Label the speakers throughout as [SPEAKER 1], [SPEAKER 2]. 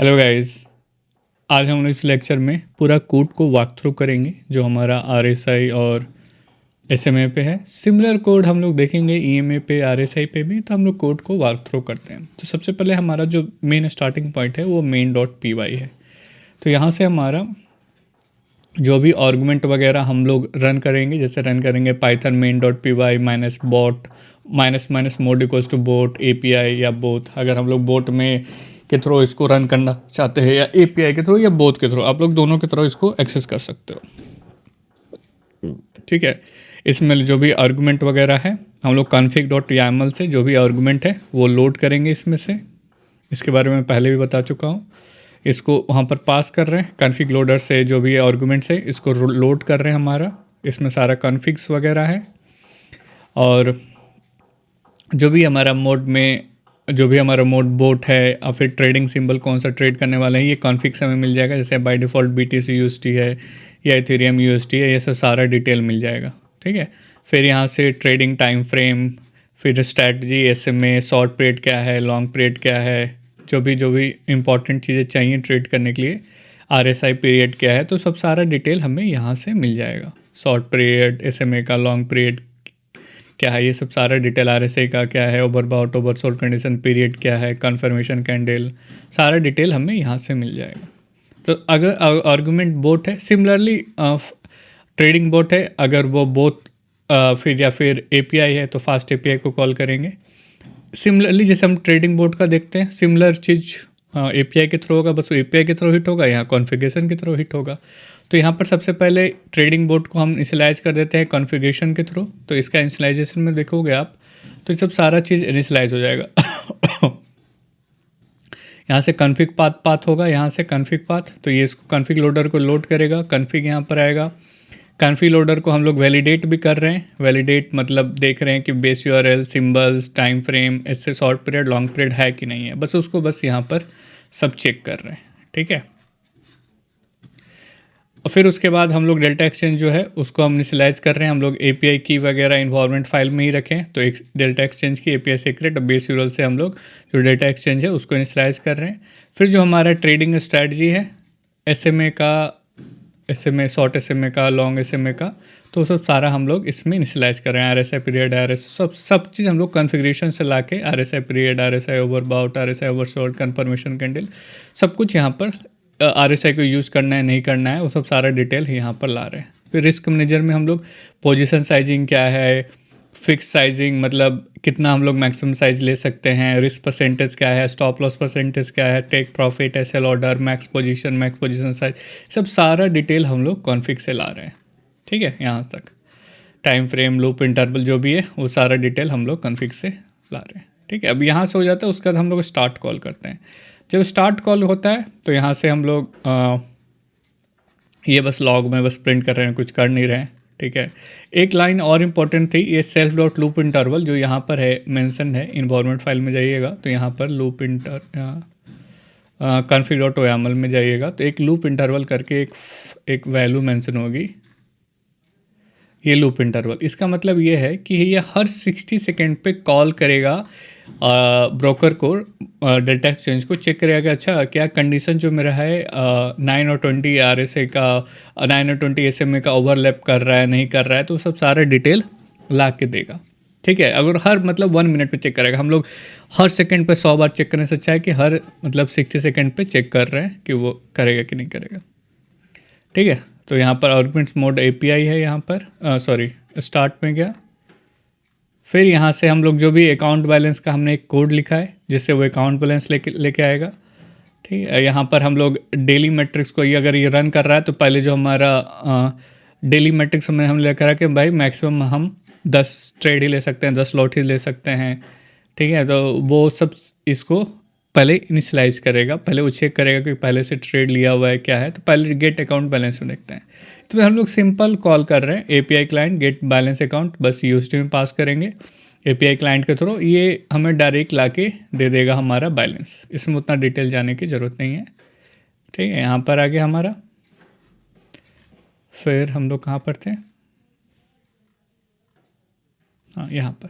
[SPEAKER 1] Hello guys. आज हम इस लेक्चर में पूरा कोड को वॉक थ्रू करेंगे जो हमारा आरएसआई और एसएमए पे है। सिमिलर कोड हम लोग देखेंगे ईएमए पे, आरएसआई पे भी। तो हम लोग कोड को वॉक थ्रू करते हैं। तो सबसे पहले हमारा जो मेन स्टार्टिंग पॉइंट है वो मेन डॉट पी वाई है। तो यहाँ से हमारा जो भी आर्गुमेंट वगैरह हम लोग रन करेंगे, जैसे रन करेंगे Python main dot p y minus bot minus minus mode equals to bot API या बोथ। अगर हम लोग बोट में के थ्रू इसको रन करना चाहते हैं या एपीआई के थ्रू या बोथ के थ्रू, आप लोग दोनों के थ्रू इसको एक्सेस कर सकते हो। ठीक है। इसमें जो भी आर्गुमेंट वगैरह है हम लोग config डॉट YAML से जो भी आर्गुमेंट है वो लोड करेंगे इसमें से। इसके बारे में पहले भी बता चुका हूँ। इसको वहाँ पर पास कर रहे हैं कॉन्फ़िग लोडर से, जो भी आर्गुमेंट्स है इसको लोड कर रहे हैं हमारा। इसमें सारा कॉन्फ़िग्स वगैरह है। और जो भी हमारा मोड बोट है और फिर ट्रेडिंग सिंबल कौन सा ट्रेड करने वाले हैं ये कॉन्फ़िग से हमें मिल जाएगा। जैसे बाय डिफ़ॉल्ट BTC UST है या इथेरियम UST है, ये सब सारा डिटेल मिल जाएगा। ठीक है। फिर यहाँ से ट्रेडिंग टाइम फ्रेम, फिर स्ट्रैटेजी, एसएमए, शॉर्ट पीरियड क्या है, लॉन्ग पीरियड क्या है, जो भी इंपॉर्टेंट चीज़ें चाहिए ट्रेड करने के लिए, आरएसआई पीरियड क्या है, तो सब सारा डिटेल हमें यहाँ से मिल जाएगा। शॉर्ट पीरियड, एसएमए का लॉन्ग पीरियड क्या है, ये सब सारा डिटेल, आरएसआई का क्या है, ओवरबॉट ओवरसोल्ड कंडीशन पीरियड क्या है, कन्फर्मेशन कैंडल, सारा डिटेल हमें यहाँ से मिल जाएगा। तो अगर आर्गुमेंट बोट है, सिमिलरली ट्रेडिंग बोट है, अगर वो बोथ फिर एपीआई है तो फास्ट एपीआई को कॉल करेंगे। सिमिलरली जैसे हम ट्रेडिंग बोर्ड का देखते हैं, सिमिलर चीज़ एपीआई के थ्रू होगा, बस वो एपीआई के थ्रू हिट होगा, यहाँ कॉन्फ़िगरेशन के थ्रू हिट होगा। तो यहाँ पर सबसे पहले ट्रेडिंग बोर्ड को हम इनिशियलाइज कर देते हैं कॉन्फ़िगरेशन के थ्रू। तो इसका इनिशियलाइजेशन में देखोगे आप तो ये सब सारा चीज़ इनिशियलाइज हो जाएगा। यहाँ से कॉन्फ़िग पाथ होगा, यहाँ से कॉन्फ़िग पाथ, तो ये इसको कॉन्फ़िग लोडर को लोड करेगा। कॉन्फ़िग यहाँ पर आएगा। कॉन्फ़िग लोडर को हम लोग वैलिडेट भी कर रहे हैं। वैलिडेट मतलब देख रहे हैं कि base URL, symbols, time frame, इससे शॉर्ट पीरियड लॉन्ग पीरियड है कि नहीं है, बस उसको यहाँ पर सब चेक कर रहे हैं। ठीक है। और फिर उसके बाद हम लोग डेल्टा एक्सचेंज जो है उसको हम इनिशियलाइज कर रहे हैं। हम लोग एपीआई की वगैरह इन्वायरमेंट फाइल में ही रखें, तो एक डेल्टा एक्सचेंज की एपीआई सीक्रेट और बेस यूआरएल से हम लोग जो डेल्टा एक्सचेंज है उसको इनिशियलाइज कर रहे हैं। फिर जो हमारा ट्रेडिंग स्ट्रैटेजी है, एसएमए शॉर्ट एसएमए का, लॉन्ग एसएमए का, तो सब सारा हम लोग इसमें इनिशियलाइज कर रहे हैं। आरएसआई पीरियड, सब चीज़ हम लोग कॉन्फ़िगरेशन से लाके RSI period, RSI overbought, RSI oversold, confirmation candle, सब कुछ यहाँ पर आरएसआई को यूज़ करना है नहीं करना है वो सब सारा डिटेल यहाँ पर ला रहे हैं। फिर रिस्क मैनेजर में हम लोग पोजीशन साइजिंग क्या है, फिक्स साइजिंग मतलब कितना हम लोग मैक्सिमम साइज ले सकते हैं, रिस्क परसेंटेज क्या है, स्टॉप लॉस परसेंटेज क्या है, take profit, SL order, max position size, सब सारा डिटेल हम लोग कॉन्फ़िग से ला रहे हैं। ठीक है। यहाँ तक टाइम फ्रेम, लूप, इंटरवल जो भी है वो सारा डिटेल हम लोग कॉन्फ़िग से ला रहे हैं। ठीक है। अब यहाँ से हो जाता है, उसके बाद हम लोग स्टार्ट कॉल करते हैं। जब स्टार्ट कॉल होता है तो यहाँ से हम लोग ये बस लॉग में बस प्रिंट कर रहे हैं, कुछ कर नहीं रहे हैं। ठीक है। एक लाइन और इम्पोर्टेंट थी, ये सेल्फ डॉट लूप इंटरवल जो यहाँ पर है मेंशन है, इन्वायरमेंट फाइल में जाइएगा तो यहाँ पर लूप कॉन्फ़िग डॉट YAML में जाइएगा तो एक लूप इंटरवल करके एक वैल्यू मेंशन होगी, ये लूप इंटरवल। इसका मतलब ये है कि ये हर 60 सेकेंड पे कॉल करेगा ब्रोकर को, डेल्टा एक्सचेंज को चेक करेगा कि अच्छा क्या कंडीशन जो मेरा है 9 और 20 आरएसए का, 9 और 20 एसएमए का ओवरलैप कर रहा है नहीं कर रहा है, तो सब सारा डिटेल ला के देगा। ठीक है। अगर हर मतलब 1 मिनट पे चेक करेगा, हम लोग हर सेकंड पे 100 बार चेक करने से अच्छा है कि हर मतलब 60 सेकंड पे चेक कर रहे हैं कि वो करेगा कि नहीं करेगा। ठीक है। तो यहाँ पर आर्गुमेंट्स मोड एपीआई है, यहाँ पर सॉरी स्टार्ट में गया। फिर यहाँ से हम लोग जो भी अकाउंट बैलेंस का हमने एक कोड लिखा है जिससे वो अकाउंट बैलेंस लेके आएगा। ठीक है। यहाँ पर हम लोग डेली मैट्रिक्स को, ये अगर ये रन कर रहा है तो पहले जो हमारा डेली मैट्रिक्स में हम लेकर आ कि भाई मैक्सिमम हम 10 ट्रेड ही ले सकते हैं, 10 लॉट ही ले सकते हैं। ठीक है। तो वो सब इसको पहले इनिशियलाइज करेगा, पहले वो चेक करेगा कि पहले से ट्रेड लिया हुआ है क्या है, तो पहले गेट अकाउंट बैलेंस में देखते हैं। तो हम लोग सिंपल कॉल कर रहे हैं API client get balance account, बस यूएसडी में पास करेंगे एपीआई क्लाइंट के थ्रू, ये हमें डायरेक्ट ला के दे देगा हमारा बैलेंस। इसमें उतना डिटेल जाने की ज़रूरत नहीं है। ठीक है। यहाँ पर आ गया हमारा। फिर हम लोग कहाँ पर थे, हाँ यहाँ पर।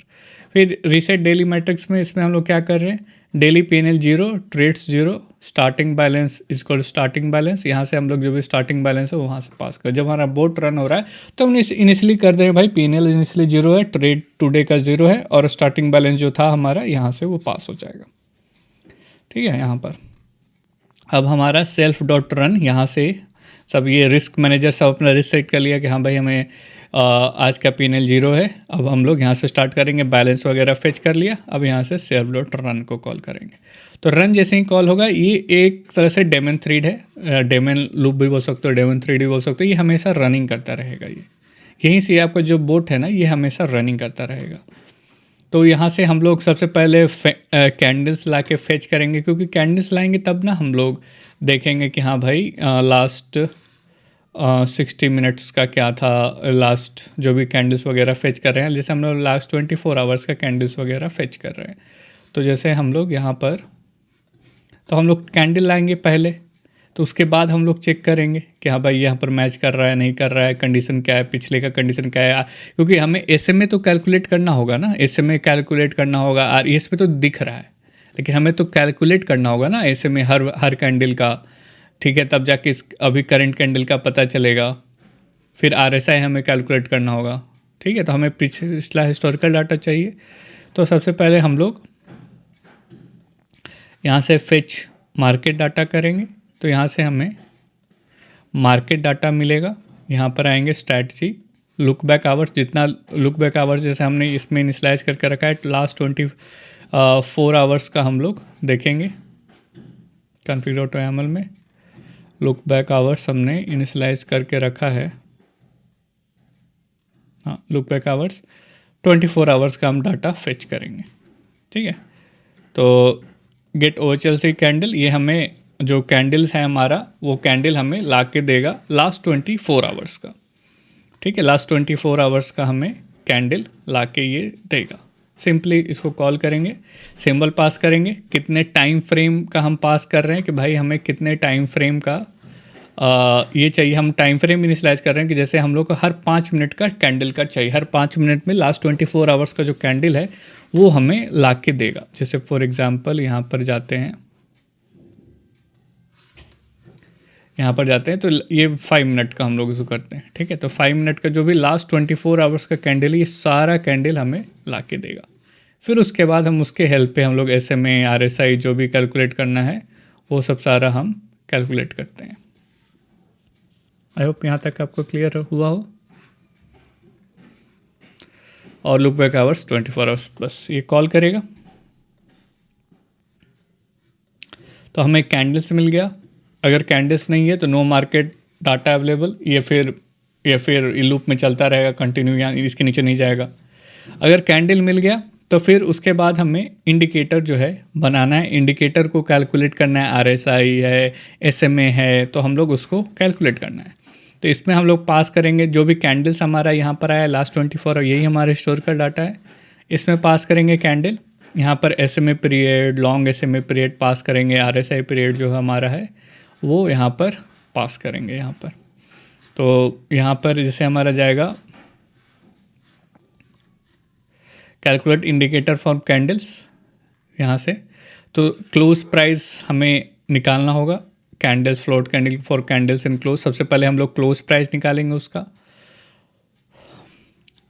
[SPEAKER 1] फिर रीसेट डेली मैट्रिक्स में इसमें हम लोग क्या कर रहे हैं, daily PNL zero, trades zero, starting balance equal starting balance. यहाँ से हम लोग जो भी स्टार्टिंग बैलेंस है वो वहाँ से पास कर, जब हमारा बोट रन हो रहा है तो हम इनिशियली कर दें भाई पीएनएल इनिशियली जीरो है, ट्रेड टुडे का जीरो है, और स्टार्टिंग बैलेंस जो था हमारा यहाँ से वो पास हो जाएगा। ठीक है, यहाँ पर अब हमारा सेल्फ डॉट रन, यहाँ से सब ये रिस्क मैनेजर सब अपना रिस्क सेट कर लिया कि हाँ भाई हमें आज का पीएनएल जीरो है। अब हम लोग यहाँ से स्टार्ट करेंगे, बैलेंस वगैरह फेच कर लिया। अब यहाँ से सेल्फ डॉट रन को कॉल करेंगे, तो रन जैसे ही कॉल होगा, ये एक तरह से डेमन थ्रेड है, डेमन लूप भी बोल सकते हो, डेमन थ्रेड भी बोल सकते हो। ये हमेशा रनिंग करता रहेगा, ये यहीं से आपका जो बोट है ना ये हमेशा रनिंग करता रहेगा। तो यहाँ से हम लोग सबसे पहले कैंडल्स ला के फेच करेंगे, क्योंकि कैंडल्स लाएंगे तब ना हम लोग देखेंगे कि हाँ भाई लास्ट 60 मिनट्स का क्या था, लास्ट जो भी कैंडल्स वगैरह फेच कर रहे हैं। जैसे हम लोग लास्ट 24 आवर्स का कैंडल्स वगैरह फेच कर रहे हैं, तो जैसे हम लोग यहाँ पर, तो हम लोग कैंडल लाएंगे पहले, तो उसके बाद हम लोग चेक करेंगे कि हाँ भाई यहाँ पर मैच कर रहा है नहीं कर रहा है, कंडीशन क्या है, पिछले का कंडीशन क्या है। क्योंकि हमें एसएमए तो कैलकुलेट करना होगा ना, एसएमए कैलकुलेट करना होगा। आरईएस पे तो दिख रहा है, लेकिन हमें तो कैलकुलेट करना होगा ना एसएमए हर कैंडल का। ठीक है, तब जाके इस अभी करंट कैंडल का पता चलेगा। फिर आरएसआई हमें कैलकुलेट करना होगा। ठीक है, तो हमें पिछला हिस्टोरिकल डाटा चाहिए। तो सबसे पहले हम लोग यहाँ से फेच मार्केट डाटा करेंगे, तो यहाँ से हमें मार्केट डाटा मिलेगा। यहाँ पर आएंगे स्ट्रैटेजी, लुक बैक आवर्स, जितना लुक बैक आवर्स जैसे हमने इसमें इनिशियलाइज करके रखा है, लास्ट 24 आवर्स का हम लोग देखेंगे। config.yaml में लुक बैक आवर्स हमने इनिशियलाइज करके रखा है। हाँ, लुक बैक आवर्स 24 आवर्स का हम डाटा फेच करेंगे। ठीक है, तो गेट OHLC कैंडल, ये हमें जो कैंडल्स है हमारा, वो कैंडल हमें ला के देगा लास्ट 24 आवर्स का। ठीक है, लास्ट 24 आवर्स का हमें कैंडल ला के ये देगा। सिंपली इसको कॉल करेंगे, सिंबल पास करेंगे, कितने टाइम फ्रेम का हम पास कर रहे हैं कि भाई हमें कितने टाइम फ्रेम का ये चाहिए। हम टाइम फ्रेम इनिशियलाइज कर रहे हैं कि जैसे हम लोग को हर 5 मिनट का कैंडल का चाहिए, हर 5 मिनट में लास्ट 24 आवर्स का जो कैंडल है वो हमें ला के देगा। जैसे फॉर एग्जांपल यहाँ पर जाते हैं, यहाँ पर जाते हैं तो ये 5 मिनट का हम लोग इसको करते हैं। ठीक है, तो 5 मिनट का जो भी लास्ट 24 आवर्स का कैंडल है, ये सारा कैंडल हमें ला के देगा। फिर उसके बाद हम उसके हेल्प पे हम लोग एसएमए आरएसआई जो भी कैलकुलेट करना है वो सब सारा हम कैलकुलेट करते हैं। आई होप यहाँ तक आपको क्लियर हुआ हो। और लुक बैक आवर्स 24 आवर्स बस ये कॉल करेगा, तो हमें कैंडल्स मिल गया। अगर कैंडल्स नहीं है तो नो मार्केट डाटा अवेलेबल, ये फिर लूप में चलता रहेगा कंटिन्यू, यहाँ इसके नीचे नहीं जाएगा। अगर कैंडल मिल गया तो फिर उसके बाद हमें इंडिकेटर जो है बनाना है, इंडिकेटर को कैलकुलेट करना है। आरएसआई है, एसएमए है, तो हम लोग उसको कैलकुलेट करना है। तो इसमें हम लोग पास करेंगे जो भी कैंडल्स हमारा यहाँ पर आया लास्ट 24, और यही हमारा हिस्टोरिकल डाटा है। इसमें पास करेंगे कैंडल, यहाँ पर SMA period, long SMA period pass करेंगे, आरएसआई पीरियड जो हमारा है वो यहाँ पर पास करेंगे यहाँ पर। तो यहाँ पर जैसे हमारा जाएगा कैलकुलेट इंडिकेटर फॉर कैंडल्स, यहाँ से तो क्लोज प्राइस हमें निकालना होगा। Candles float candle for candles in close, सबसे पहले हम लोग क्लोज प्राइस निकालेंगे उसका।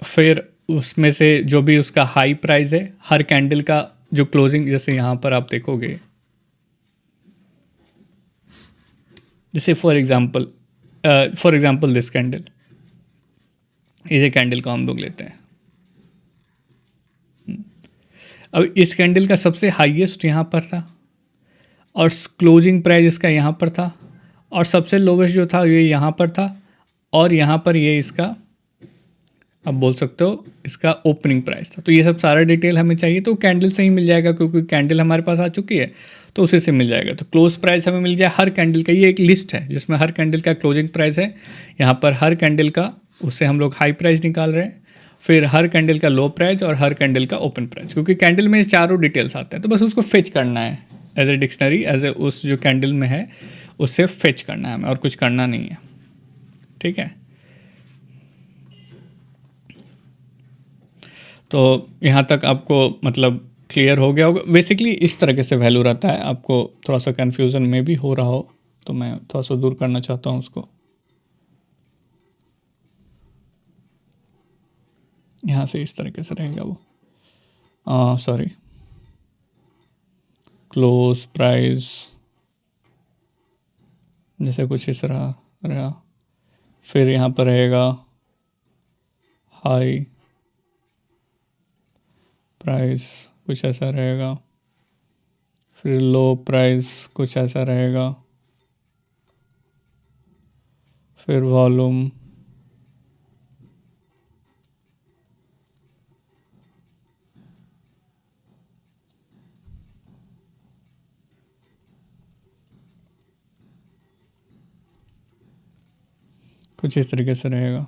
[SPEAKER 1] फिर उसमें से जो भी उसका हाई प्राइस है हर कैंडल का जो क्लोजिंग, जैसे यहाँ पर आप देखोगे, जैसे फॉर एग्जांपल दिस कैंडल, इस कैंडल को हम लोग लेते हैं। अब इस कैंडल का सबसे हाईएस्ट यहाँ पर था और क्लोजिंग प्राइस इसका यहाँ पर था, और सबसे लोवेस्ट जो था ये यहाँ पर था, और यहाँ पर ये इसका आप बोल सकते हो इसका ओपनिंग प्राइस था। तो ये सब सारा डिटेल हमें चाहिए तो कैंडल से ही मिल जाएगा, क्योंकि कैंडल हमारे पास आ चुकी है तो उसी से मिल जाएगा। तो क्लोज प्राइस हमें मिल जाए हर कैंडल का, ये एक लिस्ट है जिसमें हर कैंडल का क्लोजिंग प्राइस है। यहाँ पर हर कैंडल का उससे हम लोग हाई प्राइस निकाल रहे हैं, फिर हर कैंडल का लो प्राइस और हर कैंडल का ओपन प्राइस, क्योंकि कैंडल में चारों डिटेल्स आते हैं। तो बस उसको फेच करना है as a dictionary, as a उस जो कैंडल में है उससे फेच करना है हमें, और कुछ करना नहीं है। ठीक है, तो यहाँ तक आपको मतलब क्लियर हो गया होगा। बेसिकली इस तरीके से वैल्यू रहता है, आपको थोड़ा सा कन्फ्यूज़न में भी हो रहा हो तो मैं थोड़ा सा दूर करना चाहता हूँ उसको। यहाँ से इस तरीके से रहेगा वो, सॉरी, क्लोज प्राइस जैसे कुछ इस तरह रहा। फिर यहाँ पर रहेगा हाई प्राइस, कुछ ऐसा रहेगा। फिर लो प्राइस कुछ ऐसा रहेगा। फिर वॉल्यूम, कुछ इस तरीके से रहेगा।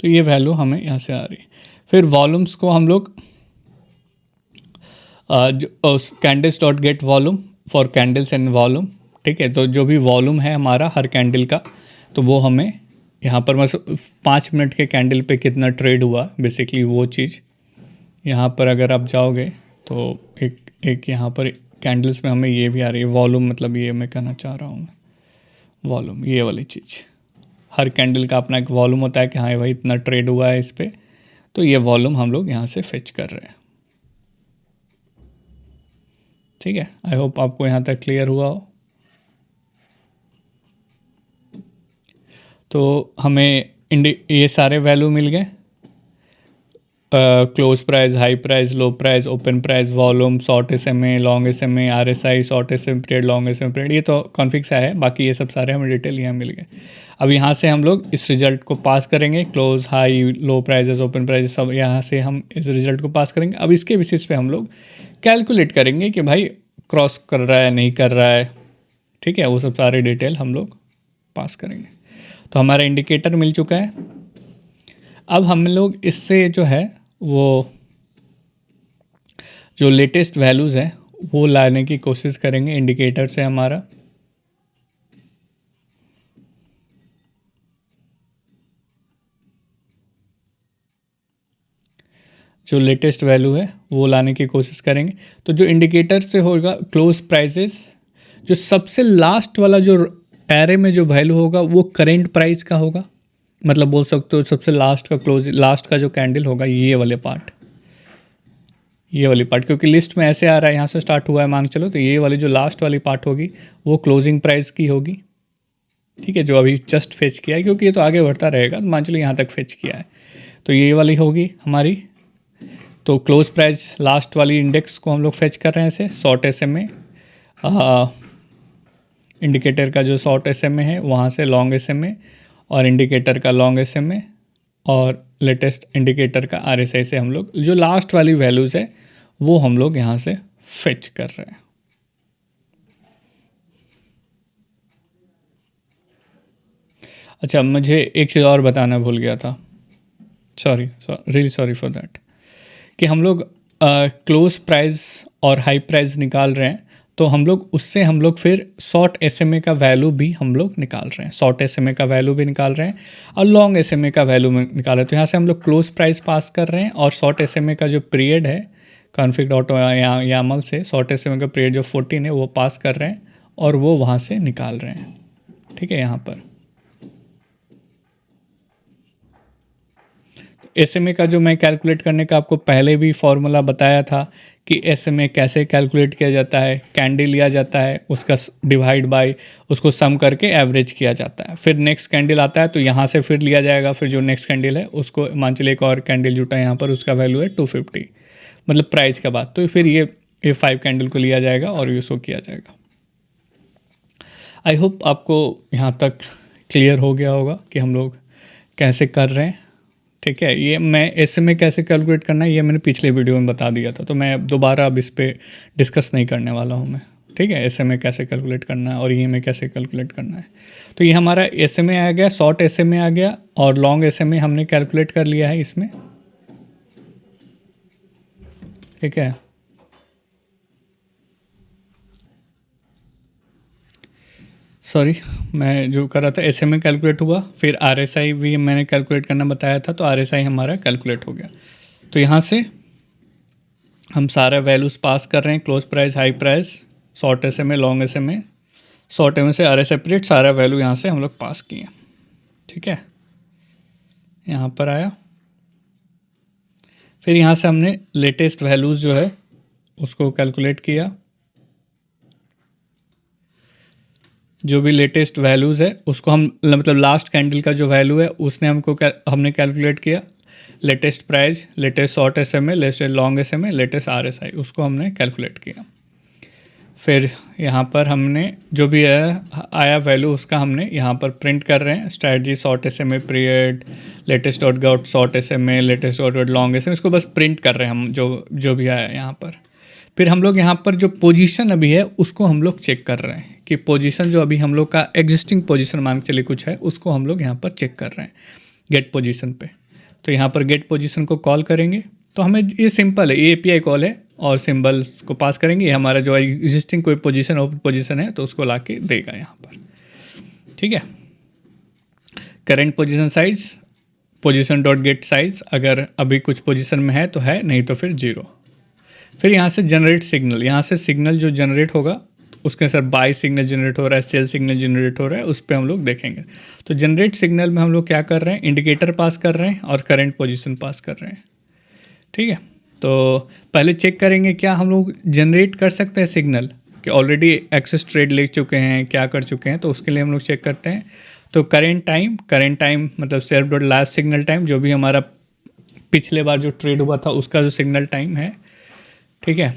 [SPEAKER 1] तो ये वैल्यू हमें यहाँ से आ रही है। फिर वॉल्यूम्स को हम लोग candles dot gate volume for candles and volume, ठीक है। तो जो भी वॉल्यूम है हमारा हर कैंडल का, तो वो हमें यहाँ पर बस 5 मिनट के कैंडल पे कितना ट्रेड हुआ, बेसिकली वो चीज़ यहाँ पर अगर आप जाओगे तो एक एक यहाँ पर कैंडल्स में हमें ये भी आ रही है वॉल्यूम, मतलब ये मैं कहना चाह रहा हूँ वॉल्यूम, ये वाली चीज़। हर कैंडल का अपना एक वॉल्यूम होता है कि हाँ भाई इतना ट्रेड हुआ है इस पर, तो ये वॉल्यूम हम लोग यहाँ से फेच कर रहे हैं। ठीक है, आई होप आपको यहाँ तक क्लियर हुआ हो। तो हमें ये सारे वैल्यू मिल गए, क्लोज प्राइस, हाई प्राइस, लो price, open price, volume, short SMA, long SMA, RSI, short SMA period, long SMA period, ये तो कॉन्फिग सा है। बाकी ये सब सारे हमें डिटेल यहाँ मिल गए। अब यहाँ से हम लोग इस रिजल्ट को पास करेंगे, क्लोज, हाई, लो प्राइजेस, ओपन प्राइजेस, सब यहाँ से हम इस रिजल्ट को पास करेंगे। अब इसके बेसिस पे हम लोग कैलकुलेट करेंगे कि भाई क्रॉस कर रहा है नहीं कर रहा है, ठीक है। वो सब सारे डिटेल हम लोग पास करेंगे। तो हमारा इंडिकेटर मिल चुका है। अब हम लोग इससे जो है वो जो लेटेस्ट वैल्यूज़ हैं वो लाने की कोशिश करेंगे इंडिकेटर से। हमारा जो लेटेस्ट वैल्यू है वो लाने की कोशिश करेंगे। तो जो इंडिकेटर से होगा क्लोज प्राइसेस, जो सबसे लास्ट वाला जो एरे में जो वैल्यू होगा वो करेंट प्राइस का होगा। मतलब बोल सकते हो सबसे लास्ट का क्लोज, लास्ट का जो कैंडल होगा ये वाले पार्ट, ये वाली पार्ट, क्योंकि लिस्ट में ऐसे आ रहा है यहाँ से स्टार्ट हुआ है मान चलो, तो ये वाली जो लास्ट वाली पार्ट होगी वो क्लोजिंग प्राइस की होगी, ठीक है। जो अभी जस्ट फेच किया है, क्योंकि ये तो आगे बढ़ता रहेगा, मान चलो यहाँ तक फेच किया है, तो ये वाली होगी हमारी। तो क्लोज प्राइस लास्ट वाली इंडेक्स को हम लोग फेच कर रहे हैं ऐसे शॉर्ट SMA, इंडिकेटर का जो शॉर्ट SMA है वहाँ से लॉन्ग SMA, और इंडिकेटर का लॉन्ग SMA, और लेटेस्ट इंडिकेटर का RSI से हम लोग जो लास्ट वाली वैल्यूज़ है वो हम लोग यहाँ से फेच कर रहे हैं। अच्छा, मुझे एक चीज़ और बताना भूल गया था, sorry, really sorry for that, कि हम लोग क्लोज प्राइस और हाई प्राइस निकाल रहे हैं, तो हम लोग उससे हम लोग फिर शॉर्ट SMA का वैल्यू भी हम लोग निकाल रहे हैं, शॉर्ट SMA का वैल्यू भी निकाल रहे हैं और लॉन्ग SMA का वैल्यू में निकाल रहे हैं। तो यहाँ से हम लोग क्लोज प्राइस पास कर रहे हैं और शॉर्ट SMA का जो पीरियड है कॉन्फिग डॉट यामल से शॉर्ट SMA का पीरियड जो 14 है वो पास कर रहे हैं और वो वहाँ से निकाल रहे हैं, ठीक है। यहाँ पर SMA का जो मैं कैलकुलेट करने का आपको पहले भी फॉर्मूला बताया था कि SMA कैसे कैलकुलेट किया जाता है, कैंडल लिया जाता है, उसका डिवाइड बाय उसको सम करके एवरेज किया जाता है, फिर नेक्स्ट कैंडल आता है तो यहाँ से फिर लिया जाएगा, फिर जो नेक्स्ट कैंडल है उसको मान चलिए एक और कैंडल जुटा है यहाँ पर, उसका वैल्यू है 250, मतलब प्राइस के बाद, तो फिर ये 5 कैंडल को लिया जाएगा और ये शो किया जाएगा। आई होप आपको यहाँ तक क्लियर हो गया होगा कि हम लोग कैसे कर रहे हैं, ठीक है। ये मैं SMA कैसे कैलकुलेट करना है ये मैंने पिछले वीडियो में बता दिया था, तो मैं दोबारा अब इस पर डिस्कस नहीं करने वाला हूँ मैं, ठीक है। SMA कैसे कैलकुलेट करना है और EMA कैसे कैलकुलेट करना है। तो ये हमारा SMA आ गया, शॉर्ट SMA आ गया और लॉन्ग SMA हमने कैलकुलेट कर लिया है इसमें, ठीक है। सॉरी, मैं जो कर रहा था SMA कैलकुलेट हुआ, फिर RSI भी मैंने कैलकुलेट करना बताया था, तो RSI हमारा कैलकुलेट हो गया। तो यहाँ से हम सारा वैल्यूज़ पास कर रहे हैं, close price, high price, short SMA, long SMA, short में से RSI पीरियड, सारा वैल्यू यहाँ से हम लोग पास किए। ठीक है, यहाँ पर आया, फिर यहाँ से हमने लेटेस्ट वैल्यूज़ जो है उसको कैलकुलेट किया। जो भी लेटेस्ट वैल्यूज़ है उसको हम मतलब लास्ट कैंडल का जो वैल्यू है उसने हमने कैलकुलेट किया। Latest price, latest short SMA, latest long SMA, latest RSI, उसको हमने कैलकुलेट किया। फिर यहाँ पर हमने जो भी आया वैल्यू उसका हमने यहाँ पर प्रिंट कर रहे हैं। Strategy short SMA period, latest dot got short SMA, latest dot got long SMA, इसको बस प्रिंट कर रहे हैं हम जो भी आया यहाँ पर। फिर हम लोग यहाँ पर जो पोजीशन अभी है उसको हम लोग चेक कर रहे हैं कि पोजीशन जो अभी हम लोग का एग्जिस्टिंग पोजीशन मान के चलिए कुछ है, उसको हम लोग यहाँ पर चेक कर रहे हैं गेट पोजीशन पे। तो यहाँ पर गेट पोजीशन को कॉल करेंगे, तो हमें ये सिंपल है, ये API कॉल है और सिंबल्स को पास करेंगे। ये हमारा जो एग्जिस्टिंग कोई पोजीशन ओपन पोजीशन है तो उसको ला के देगा यहाँ पर। ठीक है, current position size, position dot gate size, अगर अभी कुछ पोजीशन में है तो है, नहीं तो फिर 0। फिर यहाँ से जनरेट सिग्नल, यहाँ से सिग्नल जो जनरेट होगा उसके सर बाय सिग्नल जनरेट हो रहा है, सेल सिग्नल जनरेट हो रहा है, उस पर हम लोग देखेंगे। तो जनरेट सिग्नल में हम लोग क्या कर रहे हैं, इंडिकेटर पास कर रहे हैं और करंट पोजीशन पास कर रहे हैं। ठीक है, तो पहले चेक करेंगे क्या हम लोग जनरेट कर सकते हैं सिग्नल, कि ऑलरेडी एक्सेस ट्रेड ले चुके हैं, क्या कर चुके हैं, तो उसके लिए हम लोग चेक करते हैं। तो करेंट टाइम मतलब self dot last signal time, जो भी हमारा पिछले बार जो ट्रेड हुआ था उसका जो सिग्नल टाइम है। ठीक है,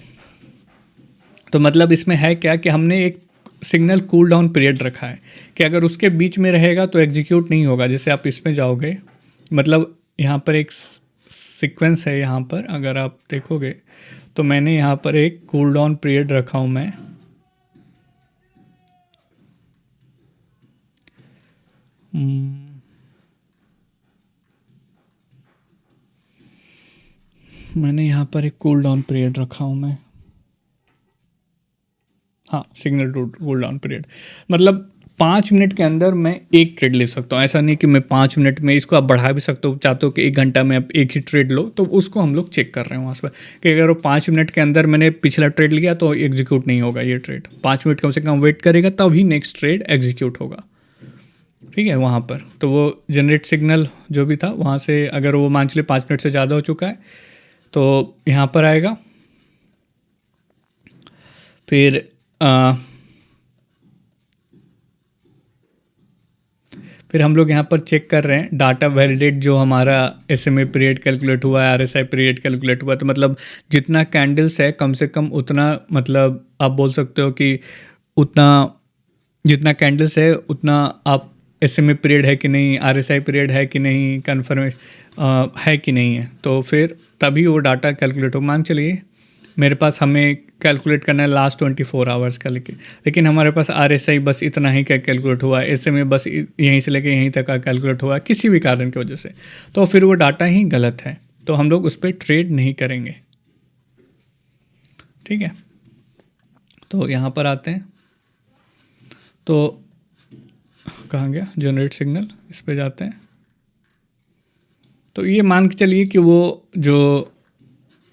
[SPEAKER 1] तो मतलब इसमें है क्या कि हमने एक सिग्नल कूल डाउन पीरियड रखा है कि अगर उसके बीच में रहेगा तो एग्जीक्यूट नहीं होगा। जैसे आप इसमें जाओगे, मतलब यहाँ पर एक सीक्वेंस है, यहाँ पर अगर आप देखोगे तो मैंने यहाँ पर एक कूल डाउन पीरियड रखा हूँ मैं। मैंने यहाँ पर एक कूल डाउन पीरियड रखा हूँ मैं, हाँ, signal to cool down period, मतलब 5 मिनट के अंदर मैं एक ट्रेड ले सकता हूँ। ऐसा नहीं कि मैं 5 मिनट में, इसको आप बढ़ा भी सकते हो, चाहते हो कि 1 घंटा में आप एक ही ट्रेड लो, तो उसको हम लोग चेक कर रहे हैं वहाँ पर कि अगर वो 5 मिनट के अंदर मैंने पिछला ट्रेड लिया तो एग्जीक्यूट नहीं होगा ये ट्रेड। 5 मिनट कम से कम वेट करेगा तभी नेक्स्ट ट्रेड एग्जीक्यूट होगा। ठीक है, वहाँ पर तो वो जनरेट सिग्नल जो भी था वहाँ से, अगर वो मान चलिए 5 मिनट से ज़्यादा हो चुका है तो यहाँ पर आएगा। फिर फिर हम लोग यहाँ पर चेक कर रहे हैं डाटा वैलिडेट, जो हमारा SMA पीरियड कैलकुलेट हुआ है, RSI पीरियड कैलकुलेट हुआ है, तो मतलब जितना कैंडल्स है कम से कम उतना, मतलब आप बोल सकते हो कि उतना, जितना कैंडल्स है उतना आप SMA पीरियड है कि नहीं, RSI पीरियड है कि नहीं, कन्फर्मेशन है कि नहीं है, तो फिर तभी वो डाटा कैलकुलेट हो। मान चलिए मेरे पास, हमें कैलकुलेट करना है लास्ट 24 आवर्स का, लेकिन हमारे पास RSI बस इतना ही का कैलकुलेट हुआ है, SMA बस यहीं से लेके यहीं तक का कैलकुलेट हुआ है किसी भी कारण की वजह से, तो फिर वो डाटा ही गलत है, तो हम लोग उस पर ट्रेड नहीं करेंगे। ठीक है, तो यहाँ पर आते हैं, तो कहाँ गया जनरेट सिग्नल, इस पर जाते हैं। तो ये मान के चलिए कि वो जो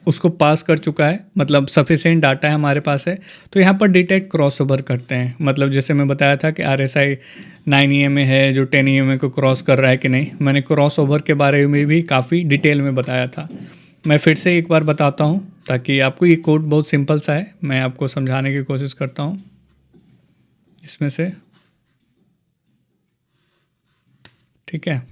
[SPEAKER 1] उसको पास कर चुका है, मतलब सफिशिएंट डाटा है हमारे पास है, तो यहाँ पर डिटेक्ट क्रॉस ओवर करते हैं। मतलब जैसे मैं बताया था कि RSI 9 EMA है जो 10 EMA को क्रॉस कर रहा है कि नहीं, मैंने क्रॉस ओवर के बारे में भी काफ़ी डिटेल में बताया था। मैं फिर से एक बार बताता हूँ ताकि आपको, ये कोड बहुत सिंपल सा है, मैं आपको समझाने की कोशिश करता हूँ इसमें से। ठीक है,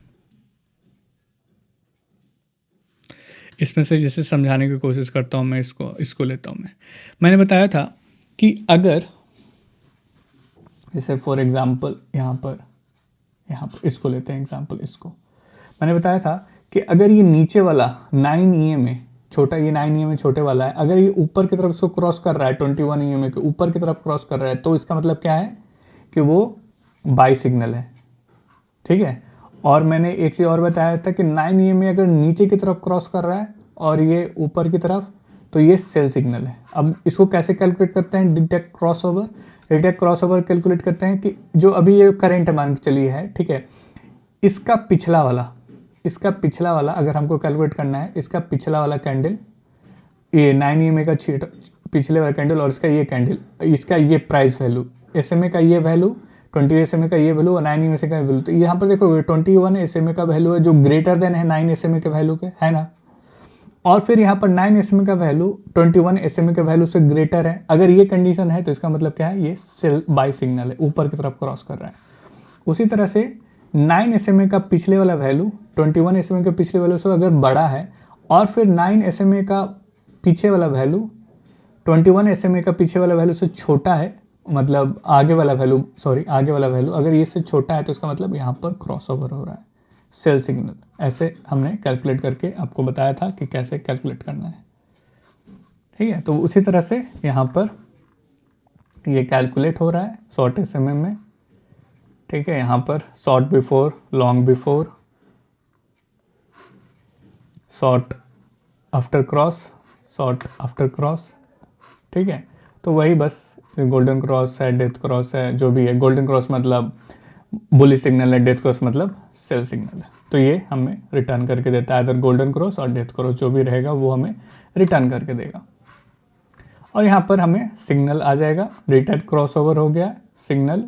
[SPEAKER 1] इसमें से जैसे समझाने की कोशिश करता हूँ मैं, इसको लेता हूँ मैंने बताया था कि अगर जैसे फॉर एग्ज़ाम्पल यहाँ पर इसको लेते हैं एग्ज़ाम्पल, इसको मैंने बताया था कि अगर ये नीचे वाला 9 EMA छोटा, ये 9 EMA छोटे वाला है, अगर ये ऊपर की तरफ इसको क्रॉस कर रहा है, 21 EMA के ऊपर की तरफ क्रॉस कर रहा है, तो इसका मतलब क्या है कि वो बाय सिग्नल है। ठीक है, और मैंने एक चीज़ और बताया था कि 9 EMA अगर नीचे की तरफ क्रॉस कर रहा है और ये ऊपर की तरफ, तो ये सेल सिग्नल है। अब इसको कैसे कैलकुलेट करते हैं, detect cross over. Detect cross over calculate करते हैं कि जो अभी ये करंट मान के चली है, ठीक है, इसका पिछला वाला अगर हमको कैलकुलेट करना है, इसका पिछला वाला कैंडल, ये 9 EMA का पिछले वाला कैंडल और इसका ये कैंडल, इसका ये प्राइस वैल्यू, SMA का ये वैल्यू, 20 SMA का ये वैल्यू और 9 EMA का वैल्यू। तो यहाँ पर देखो 21 SMA का वैल्यू है जो ग्रेटर देन है 9 SMA के वैल्यू के, है ना। और फिर यहाँ पर 9 SMA का वैल्यू 21 SMA के वैल्यू से ग्रेटर है। अगर ये कंडीशन है तो इसका मतलब क्या है, ये सेल बाय सिग्नल है, ऊपर की तरफ क्रॉस कर रहा है। उसी तरह से 9 SMA का पिछले वाला वैल्यू 21 SMA के पिछले वैल्यू से अगर बड़ा है और फिर 9 SMA का पीछे वाला वैल्यू 21 SMA का पीछे वाला वैल्यू से छोटा है, मतलब आगे वाला वैल्यू अगर ये से छोटा है तो इसका मतलब यहाँ पर क्रॉस ओवर हो रहा है, सेल सिग्नल। ऐसे हमने कैलकुलेट करके आपको बताया था कि कैसे कैलकुलेट करना है, ठीक है। तो उसी तरह से यहाँ पर ये कैलकुलेट हो रहा है शॉर्ट SMA में, ठीक है। यहाँ पर short before, long before, short after cross, short after cross, ठीक है। तो वही बस गोल्डन क्रॉस है, डेथ क्रॉस है, जो भी है। गोल्डन क्रॉस मतलब बुलिश सिग्नल है, डेथ क्रॉस मतलब सेल सिग्नल है। तो ये हमें रिटर्न करके देता है, इधर गोल्डन क्रॉस और डेथ क्रॉस जो भी रहेगा वो हमें रिटर्न करके देगा। और यहाँ पर हमें सिग्नल आ जाएगा, डिटेक्ट क्रॉस ओवर हो गया, सिग्नल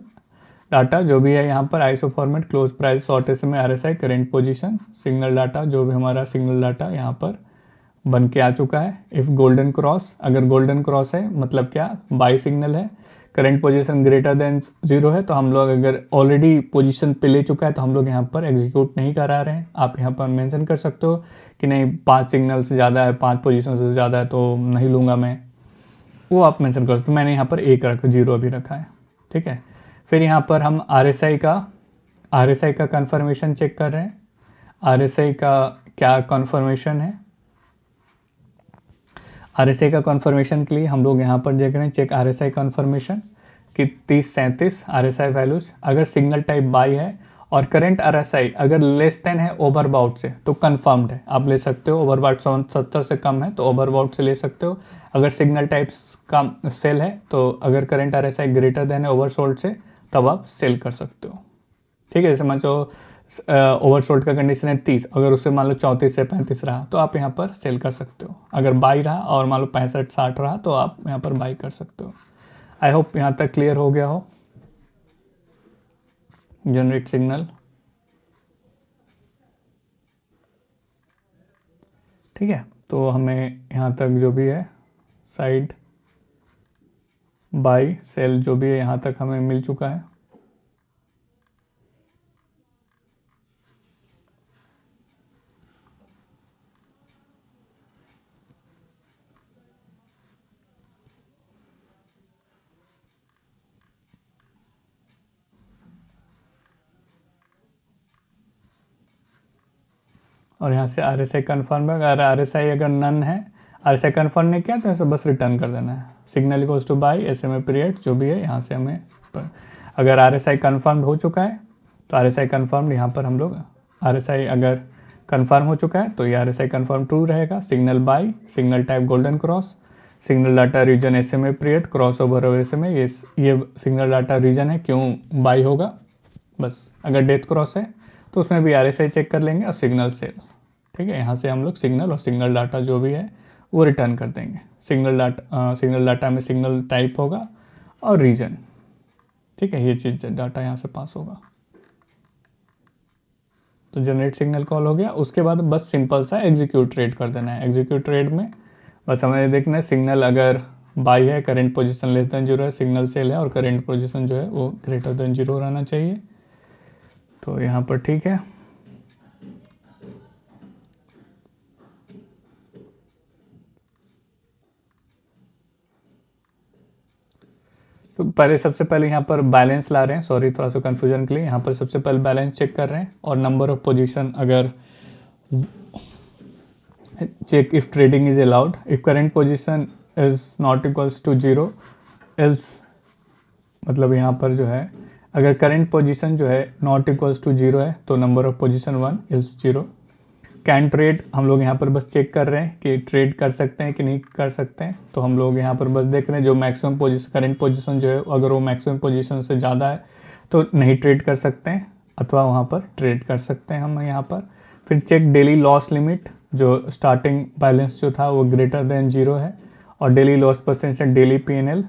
[SPEAKER 1] डाटा जो भी है यहाँ पर ISO format, close price, short SMA, RSI, current position, signal data, जो भी हमारा सिग्नल डाटा यहाँ पर बन के आ चुका है। इफ़ गोल्डन क्रॉस, अगर गोल्डन क्रॉस है मतलब क्या, बाई सिग्नल है। करंट पोजीशन ग्रेटर देन 0 है तो हम लोग अगर ऑलरेडी पोजीशन पे ले चुका है तो हम लोग यहाँ पर एग्जीक्यूट नहीं करा रहे हैं। आप यहाँ पर मेंशन कर सकते हो कि नहीं 5 सिग्नल से ज़्यादा है, 5 पोजीशन से ज़्यादा है तो नहीं लूँगा मैं, वो आप मेंशन कर सकते हो। मैंने यहाँ पर 1 रखा, 0 अभी रखा है, ठीक है। फिर यहाँ पर हम RSI का कन्फर्मेशन चेक कर रहे हैं। RSI का क्या कन्फर्मेशन है, RSI का कन्फर्मेशन के लिए हम लोग यहाँ पर देख रहे हैं चेक RSI कन्फर्मेशन कि 30-37 RSI वैल्यूज़, अगर सिग्नल टाइप बाई है और करंट RSI अगर लेस देन है ओवरबाउट से तो कंफर्म्ड है, आप ले सकते हो। ओवरबाउट 70 से कम है तो ओवरबाउट से ले सकते हो। अगर सिग्नल टाइप्स का सेल है तो अगर करंट RSI ग्रेटर देन है ओवरसोल्ड से तब आप सेल कर सकते हो, ठीक है। जैसे मान लो ओवरसोल्ड का कंडीशन है 30, अगर उससे मान लो 34 से 35 रहा तो आप यहाँ पर सेल कर सकते हो। अगर बाई रहा और मान लो 65-60 रहा तो आप यहाँ पर बाई कर सकते हो। आई होप यहाँ तक क्लियर हो गया हो। जनरेट सिग्नल, ठीक है। तो हमें यहाँ तक जो भी है साइड बाई सेल जो भी है यहाँ तक हमें मिल चुका है। और यहाँ से RSI कन्फर्म है। अगर RSI अगर नन है, RSI कन्फर्म नहीं किया तो ऐसे बस रिटर्न कर देना है। Signal equals two by SMA period जो भी है यहाँ से हमें अगर RSI कन्फर्म हो चुका है तो RSI कन्फर्म यहाँ पर हम लोग RSI अगर कन्फर्म हो चुका है तो ये RSI कन्फर्म ट्रू रहेगा। Signal buy, signal type golden cross, signal data reason SMA period, cross over SMA, ये सिग्नल डाटा रीजन है, क्यों बाई होगा बस। अगर डेथ क्रॉस है तो उसमें भी RSI चेक कर लेंगे और सिग्नल सेल, ठीक है। यहाँ से हम लोग सिग्नल और सिग्नल डाटा जो भी है वो रिटर्न कर देंगे। सिग्नल डाटा में सिग्नल टाइप होगा और रीजन, ठीक है, ये चीज़ डाटा यहाँ से पास होगा। तो जनरेट सिग्नल कॉल हो गया। उसके बाद बस सिंपल सा एग्जीक्यूट रेट कर देना है। एग्जीक्यूट रेट में बस हमें देखना है सिग्नल अगर बाई है, करंट पोजीशन लेस देन 0 है, सिग्नल सेल है और करंट पोजीशन जो है वो ग्रेटर देन 0 रहना चाहिए। तो यहाँ पर ठीक है। तो पहले सबसे पहले यहाँ पर बैलेंस ला रहे हैं, सॉरी थोड़ा सा कन्फ्यूजन के लिए। यहाँ पर सबसे पहले बैलेंस चेक कर रहे हैं और नंबर ऑफ पोजीशन अगर check if trading is allowed, if current position is not equals to 0 else, मतलब यहाँ पर जो है अगर करंट पोजीशन जो है नॉट इक्वल्स टू 0 है तो number of position 1 else 0। Can trade हम लोग यहाँ पर बस चेक कर रहे हैं कि ट्रेड कर सकते हैं कि नहीं कर सकते हैं। तो हम लोग यहाँ पर बस देख रहे हैं जो मैक्सिमम पोजीशन, करंट पोजीशन जो है अगर वो मैक्सिमम पोजीशन से ज़्यादा है तो नहीं ट्रेड कर सकते हैं, अथवा वहाँ पर ट्रेड कर सकते हैं हम यहाँ पर। फिर चेक डेली लॉस लिमिट, जो स्टार्टिंग बैलेंस जो था वो ग्रेटर देन 0 है, और daily loss percentage daily PNL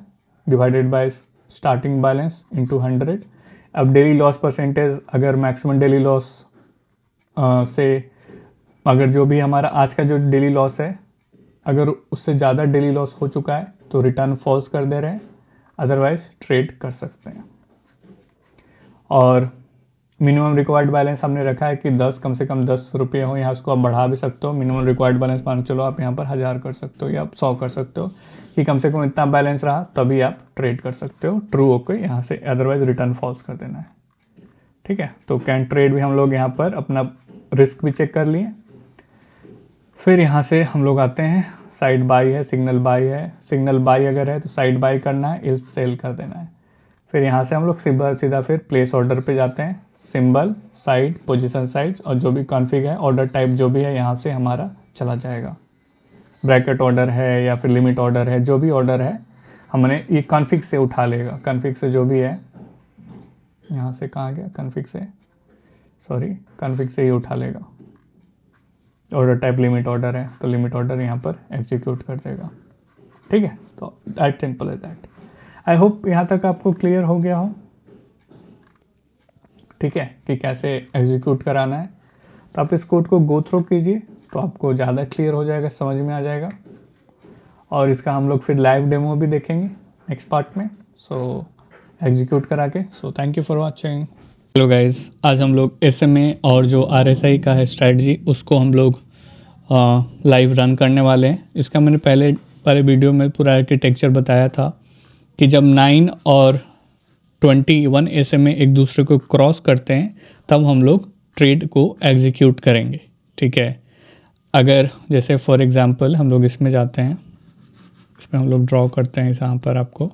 [SPEAKER 1] divided by starting balance into 100। अब डेली लॉस परसेंटेज अगर मैक्सिमम डेली लॉस से अगर जो भी हमारा आज का जो डेली लॉस है अगर उससे ज़्यादा डेली लॉस हो चुका है तो रिटर्न फॉल्स कर दे रहे हैं, अदरवाइज ट्रेड कर सकते हैं। और मिनिमम रिक्वायर्ड बैलेंस हमने रखा है कि 10 कम से कम 10 रुपये हो, यहाँ उसको आप बढ़ा भी सकते हो। मिनिमम रिक्वायर्ड बैलेंस मान चलो आप यहाँ पर 1000 कर सकते हो या आप 100 कर सकते हो कि कम से कम इतना बैलेंस रहा तभी आप ट्रेड कर सकते हो। ट्रू ओके यहाँ से, अदरवाइज रिटर्न फॉल्स कर देना है। ठीक है, तो कैन ट्रेड भी हम लोग यहाँ पर अपना रिस्क भी चेक कर लिए। फिर यहाँ से हम लोग आते हैं, साइड बाई है, सिग्नल बाई है। सिग्नल बाई अगर है तो साइड बाई करना है, इल्स सेल कर देना है। फिर यहाँ से हम लोग सीधा फिर प्लेस ऑर्डर पे जाते हैं। सिंबल, साइड, पोजीशन साइज और जो भी कॉन्फ़िग है, ऑर्डर टाइप जो भी है यहाँ से हमारा चला जाएगा। ब्रैकेट ऑर्डर है या फिर लिमिट ऑर्डर है, जो भी ऑर्डर है हमने ये कॉन्फ़िग से उठा लेगा। कॉन्फ़िग से जो भी है, यहाँ से कहाँ गया, कॉन्फ़िग से, सॉरी कॉन्फ़िग से ही उठा लेगा। ऑर्डर टाइप लिमिट ऑर्डर है तो लिमिट ऑर्डर यहाँ पर एग्जीक्यूट कर देगा। ठीक है, तो दैट सिंपल है दैट। आई होप यहाँ तक आपको क्लियर हो गया हो। ठीक है, कि कैसे एग्जीक्यूट कराना है। तो आप इस कोड को गो थ्रू कीजिए तो आपको ज़्यादा क्लियर हो जाएगा, समझ में आ जाएगा। और इसका हम लोग फिर लाइव डेमो भी देखेंगे नेक्स्ट पार्ट में, सो एग्जीक्यूट करा के। So thank you for watching. Hello guys, आज हम लोग SMA और जो RSI का है स्ट्रेटजी उसको हम लोग लाइव रन करने वाले हैं। इसका मैंने पहले वाले वीडियो में पूरा आर्किटेक्चर बताया था कि जब 9 और 21 SMA एक दूसरे को क्रॉस करते हैं तब हम लोग ट्रेड को एग्जीक्यूट करेंगे। ठीक है, अगर जैसे फॉर एग्जांपल हम लोग इसमें जाते हैं, इसमें हम लोग ड्रॉ करते हैं यहाँ पर आपको,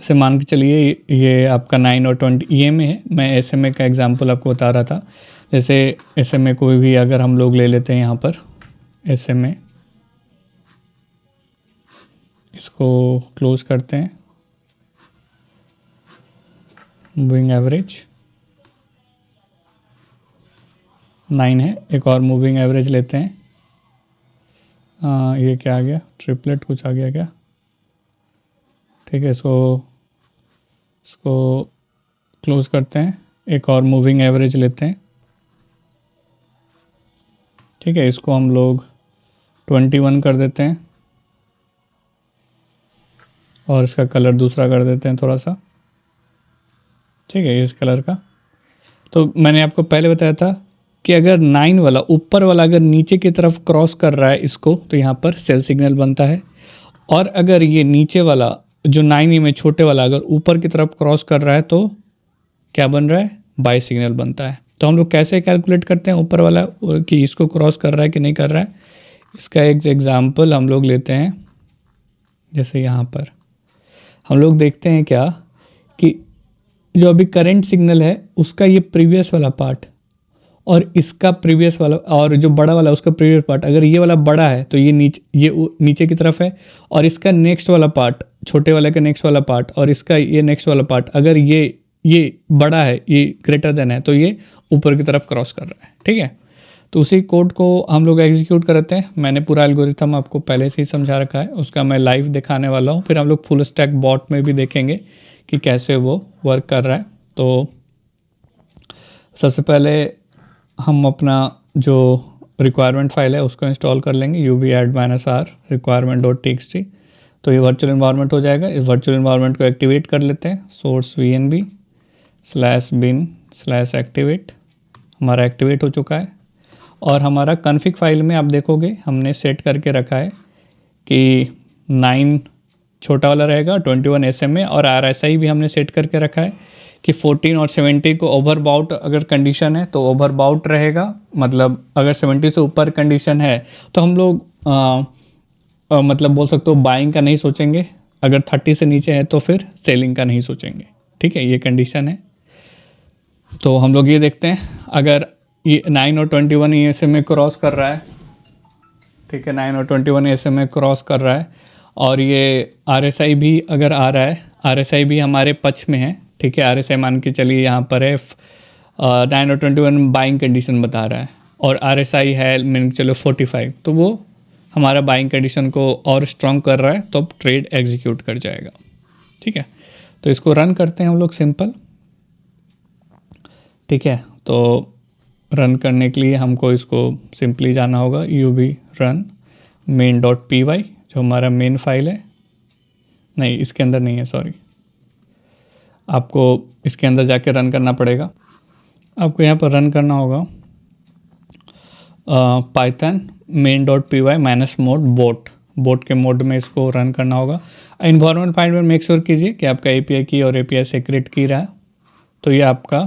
[SPEAKER 1] जैसे मान के चलिए ये आपका 9 और 20 EMA है। मैं SMA का एग्जांपल आपको बता रहा था। जैसे SMA कोई भी अगर हम लोग ले लेते हैं यहाँ पर SMA, इसको क्लोज करते हैं, मूविंग एवरेज 9 है। एक और मूविंग एवरेज लेते हैं, ये क्या आ गया, ट्रिपलेट कुछ आ गया क्या। ठीक है, इसको क्लोज करते हैं, एक और मूविंग एवरेज लेते हैं। ठीक है, इसको हम लोग 21 कर देते हैं और इसका कलर दूसरा कर देते हैं थोड़ा सा। ठीक है, इस कलर का। तो मैंने आपको पहले बताया था कि अगर 9 वाला ऊपर वाला अगर नीचे की तरफ क्रॉस कर रहा है इसको तो यहाँ पर सेल सिग्नल बनता है, और अगर ये नीचे वाला जो 9 में छोटे वाला अगर ऊपर की तरफ क्रॉस कर रहा है तो क्या बन रहा है, बाय सिग्नल बनता है। तो हम लोग कैसे कैलकुलेट करते हैं ऊपर वाला कि इसको क्रॉस कर रहा है कि नहीं कर रहा है। इसका एक एग्जांपल हम लोग लेते हैं। जैसे यहाँ पर हम लोग देखते हैं क्या कि जो अभी करंट सिग्नल है उसका ये प्रीवियस वाला पार्ट और इसका प्रीवियस वाला और जो बड़ा वाला उसका प्रीवियस पार्ट, अगर ये वाला बड़ा है तो ये नीचे की तरफ है, और इसका नेक्स्ट वाला पार्ट, छोटे वाले का नेक्स्ट वाला पार्ट और इसका ये नेक्स्ट वाला पार्ट, अगर ये बड़ा है, ये ग्रेटर देन है, तो ये ऊपर की तरफ क्रॉस कर रहा है। ठीक है, तो उसी कोड को हम लोग एग्जीक्यूट करते हैं। मैंने पूरा एल्गोरिथम आपको पहले से ही समझा रखा है, उसका मैं लाइव दिखाने वाला हूँ। फिर हम लोग फुल स्टैक बॉट में भी देखेंगे कि कैसे वो वर्क कर रहा है। तो सबसे पहले हम अपना जो रिक्वायरमेंट फाइल है उसको इंस्टॉल कर लेंगे, uv-add-r requirement.txt। तो ये वर्चुअल इन्वायरमेंट हो जाएगा। इस वर्चुअल इन्वायरमेंट को एक्टिवेट कर लेते हैं, source vnb/bin/activate हमारा एक्टिवेट हो चुका है। और हमारा कॉन्फ़िग फाइल में आप देखोगे हमने सेट करके रखा है कि 9 छोटा वाला रहेगा, 21 SMA, और RSI भी हमने सेट करके रखा है कि 14 और 70 को ओवरबाउट अगर कंडीशन है तो ओवरबाउट रहेगा। मतलब अगर 70 से ऊपर कंडीशन है तो हम लोग मतलब बोल सकते हो बाइंग का नहीं सोचेंगे, अगर 30 से नीचे है तो फिर सेलिंग का नहीं सोचेंगे। ठीक है, ये कंडीशन है। तो हम लोग ये देखते हैं, अगर ये 9 और 21 ESMA क्रॉस कर रहा है, ठीक है, 9 और 21 ESMA क्रॉस कर रहा है, और ये RSI भी अगर आ रहा है, RSI भी हमारे पक्ष में है, ठीक है, RSI मान के चलिए यहाँ पर है 9 और 21 बाइंग कंडीशन बता रहा है, और RSI है मीन चलो 45, तो वो हमारा बाइंग कंडीशन को और स्ट्रॉन्ग कर रहा है, तो अब ट्रेड एग्जीक्यूट कर जाएगा। ठीक है, तो इसको रन करते हैं हम लोग सिंपल। ठीक है, तो रन करने के लिए हमको इसको सिंपली जाना होगा UV रन main.py, जो हमारा मेन फाइल है, नहीं इसके अंदर नहीं है, सॉरी, आपको इसके अंदर जाके रन करना पड़ेगा। आपको यहाँ पर रन करना होगा पाइथन main.py -mode बोट के मोड में इसको रन करना होगा। इन्वायरमेंट फाइल में मेक श्योर कीजिए कि आपका API की और API सीक्रेट की रहा है। तो ये आपका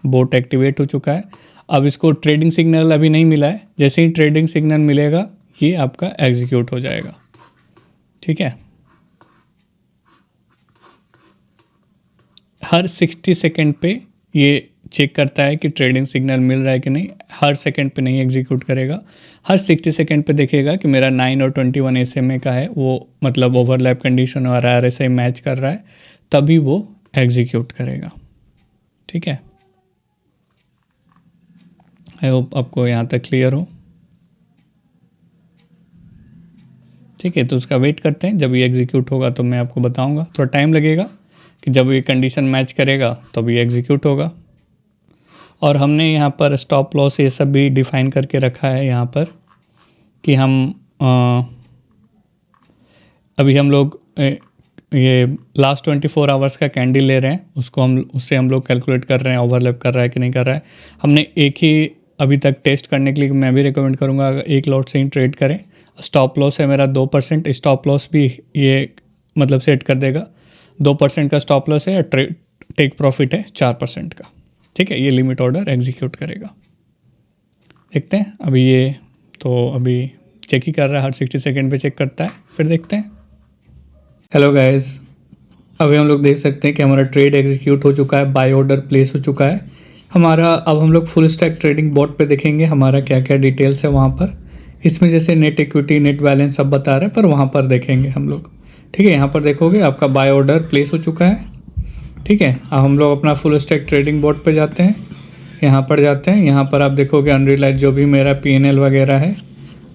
[SPEAKER 1] बोट एक्टिवेट हो चुका है। अब इसको ट्रेडिंग सिग्नल अभी नहीं मिला है, जैसे ही ट्रेडिंग सिग्नल मिलेगा ये आपका एग्जीक्यूट हो जाएगा। ठीक है, हर 60 सेकेंड पे ये चेक करता है कि ट्रेडिंग सिग्नल मिल रहा है कि नहीं, हर सेकंड पे नहीं एग्जीक्यूट करेगा, हर 60 सेकेंड पे देखेगा कि मेरा 9 और 21 SMA का है, वो मतलब ओवरलैप कंडीशन और RSI मैच कर रहा है, तभी वो एग्जीक्यूट करेगा। ठीक है, आई होप आपको यहाँ तक क्लियर हो। ठीक है, तो उसका वेट करते हैं, जब ये एग्जीक्यूट होगा तो मैं आपको बताऊंगा। थोड़ा टाइम लगेगा कि जब ये कंडीशन मैच करेगा तब ये एग्जीक्यूट होगा। और हमने यहाँ पर स्टॉप लॉस ये सब भी डिफ़ाइन करके रखा है यहाँ पर कि हम अभी हम लोग ये लास्ट 24 आवर्स का कैंडल ले रहे हैं, उससे हम लोग कैलकुलेट कर रहे हैं ओवरलैप कर रहा है कि नहीं कर रहा है। हमने एक ही अभी तक टेस्ट करने के लिए मैं भी रिकमेंड करूँगा एक लॉट से ही ट्रेड करें। स्टॉप लॉस है मेरा 2%, स्टॉप लॉस भी ये मतलब सेट कर देगा। 2% का स्टॉप लॉस है, टेक प्रॉफिट है 4% का। ठीक है, ये लिमिट ऑर्डर एग्जीक्यूट करेगा। देखते हैं अभी ये तो अभी चेक ही कर रहा है, हर 60 सेकेंड पे चेक करता है, फिर देखते हैं। हेलो गाइस, अभी हम लोग देख सकते हैं कि हमारा ट्रेड एग्जीक्यूट हो चुका है, बाय ऑर्डर प्लेस हो चुका है हमारा। अब हम लोग फुल स्टैक ट्रेडिंग बोर्ड पे देखेंगे हमारा क्या क्या डिटेल्स है वहाँ पर। इसमें जैसे नेट इक्विटी, नेट बैलेंस सब बता रहे हैं, पर वहाँ पर देखेंगे हम लोग। ठीक है, यहाँ पर देखोगे आपका बाय ऑर्डर प्लेस हो चुका है। ठीक है, अब हम लोग अपना फुल स्टैक ट्रेडिंग बोर्ड पे जाते हैं, यहाँ पर जाते हैं। यहाँ पर आप देखोगे अनरियलाइज जो भी मेरा PNL वगैरह है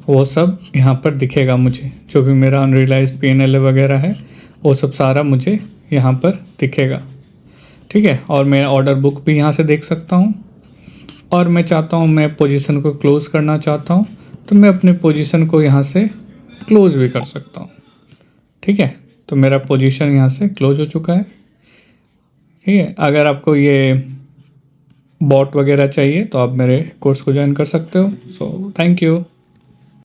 [SPEAKER 1] वो सब यहाँ पर दिखेगा मुझे, जो भी मेरा अनरियलाइज PNL वगैरह है वो सब सारा मुझे यहाँ पर दिखेगा। ठीक है, और मैं ऑर्डर बुक भी यहाँ से देख सकता हूँ, और मैं चाहता हूँ मैं पोजीशन को क्लोज़ करना चाहता हूँ तो मैं अपने पोजीशन को यहाँ से क्लोज़ भी कर सकता हूँ। ठीक है, तो मेरा पोजीशन यहाँ से क्लोज हो चुका है। ठीक है, अगर आपको ये बॉट वगैरह चाहिए तो आप मेरे कोर्स को ज्वाइन कर सकते हो। So thank you.